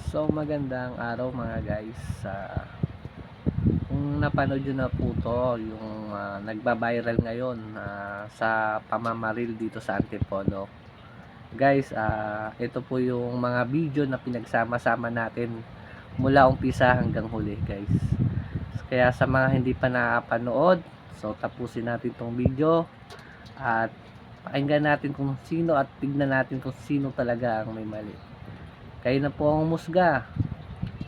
So magandang araw mga guys. Kung napanood nyo na po to, yung nagba-viral ngayon sa pamamaril dito sa Antipolo. Guys, ito po yung mga video na pinagsama-sama natin mula umpisa hanggang huli guys. Kaya sa mga hindi pa nakapanood, so tapusin natin tong video at pakinggan natin kung sino at tignan natin kung sino talaga ang may mali. Kayo na po ang umusga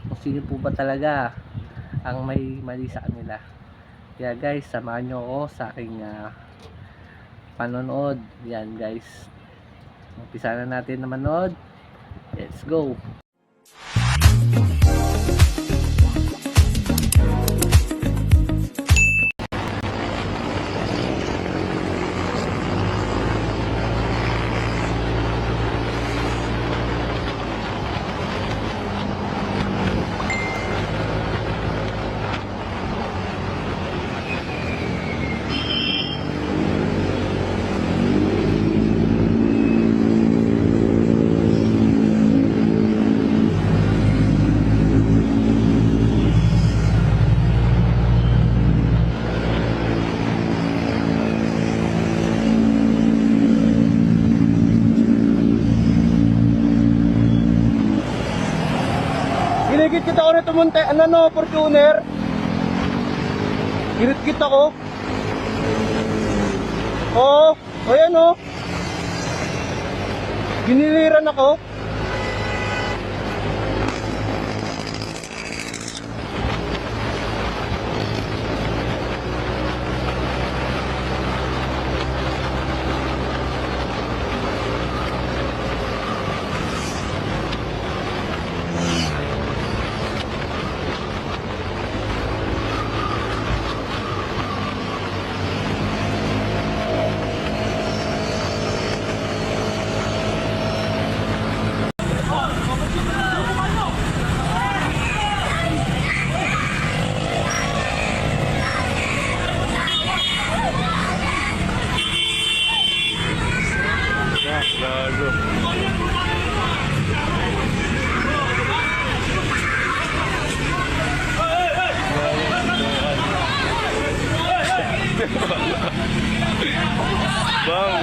kung sino po ba talaga ang may mali sa kanila. Kaya guys, samahan nyo ako sa aking panonood. Yan guys, umpisa na natin na manood. Let's go. Ginigit kita ko na tumunte, Fortuner. Ginigit kita ko. Oo, ayan o. Giniliran ako. Bang,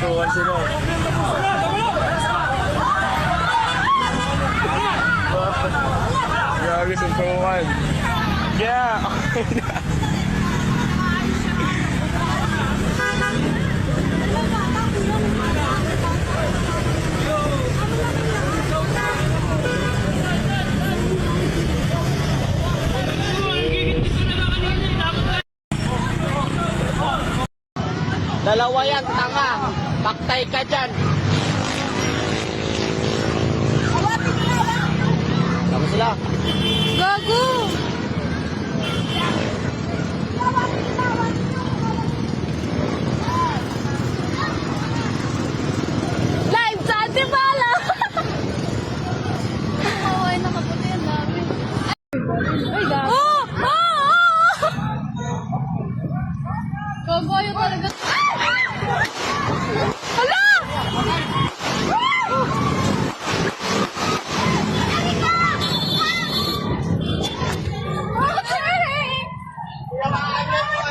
tuwan sila. Grabe suntukan. Yeah, okay na. Dalawa yan, tanga. Paktay ka dyan. Tama sila. Gago! Live sa Antipolo! Ay, nakaputi yan namin. Ay, gago. Oh! Oh! Oh! Gago, ayaw talaga. Hala!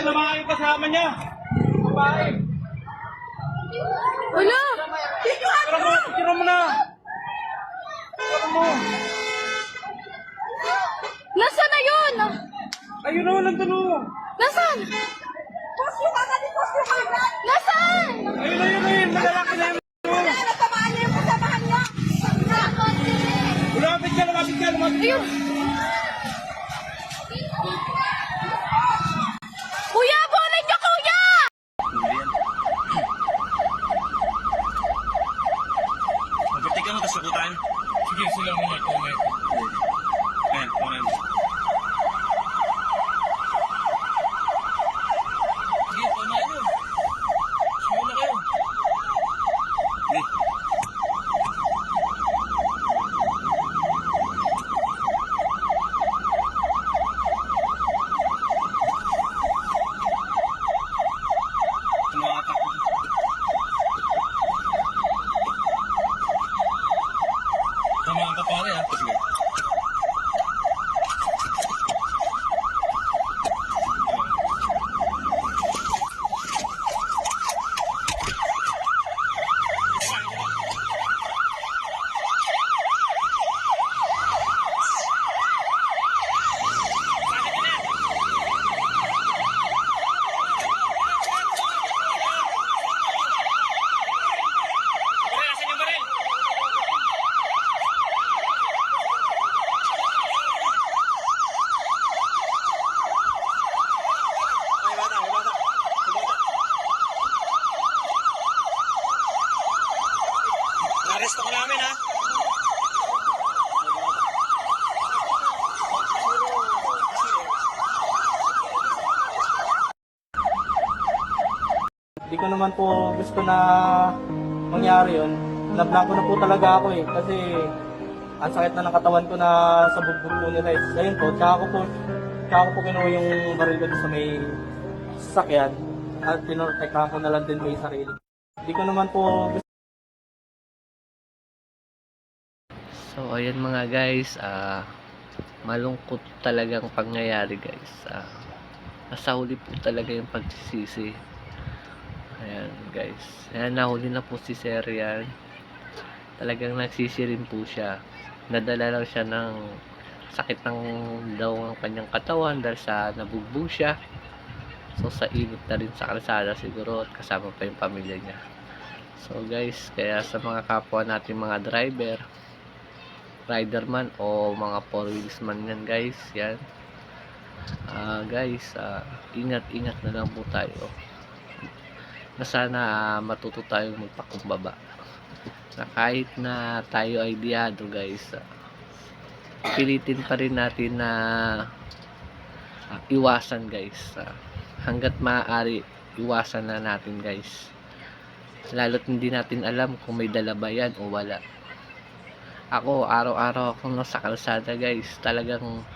Naman yung kasama niya. Babae. Hala! Tira mo na. Tira mo. Nasaan na yun? Ayun na, walang tanong. Nasaan? Nasaan? Ayun. Malalaki na yun. Lumapit ka. Ayun! Kuya, boleh niyo, kuya! Magpatik mo, tapos sagutan. Sige, sila muna. Comment. Comment. Sige, pamain nyo. Simula kayo. Sige. Tama ang kapare ha. Sige. ko naman po gusto na mangyari yun. Nablanko na po talaga ako eh. Kasi ang sakit na ng katawan ko na sa bugbog po nila eh. Ayun po, tsaka ko po kinuha yung baril ko sa may sasakyan. At pinotektahan ko na lang din po yung sarili. Hindi ko naman po gusto. So ayan mga guys, malungkot talagang pangyayari guys. Nasa huli po talaga yung pagsisisi. Ayan guys, ayan, nahuli na po si Sir yan. Talagang nagsisi rin po siya. Nadala lang siya ng sakit ng daw ng kanyang katawan dahil sa nabugbog siya. So sa init na rin sa kalsada siguro at kasama pa yung pamilya niya. So guys, kaya sa mga kapwa natin mga driver, riderman o mga four wheels man yan guys, yan. Guys, ingat-ingat na lang po tayo. Na sana matuto tayong magpakumbaba. Na kahit na tayo ay diyado guys, pilitin pa rin natin na iwasan guys. Hanggat maaari, iwasan na natin guys. Lalo't hindi natin alam kung may dala ba yan o wala. Ako, araw-araw akong nasa kalsada guys. Talagang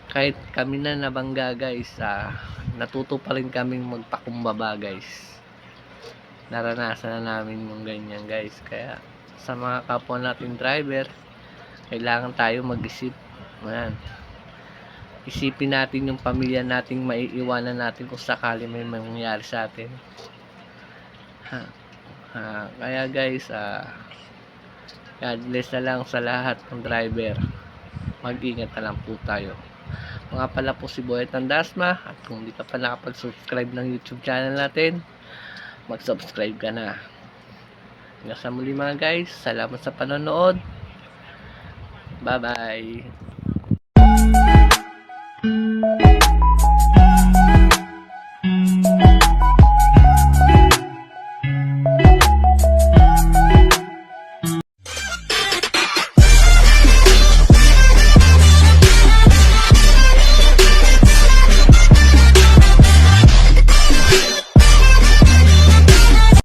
kahit kami na nabangga guys, natuto pa rin kaming magpakumbaba guys. Naranasan na namin yung ganyan guys. Kaya sa mga kapwa natin driver, kailangan tayo mag-isip. Ayan. Isipin natin yung pamilya nating maiiwanan natin kung sakali may mangyayari sa atin. Kaya guys, God bless na lang sa lahat ng driver. Mag-ingat na lang po tayo. Mga pala po si Boyet Tandasma. At kung hindi ka pa nakapag-subscribe ng YouTube channel natin, mag-subscribe ka na. Hanggang sa muli mga guys. Salamat sa panonood. Bye bye.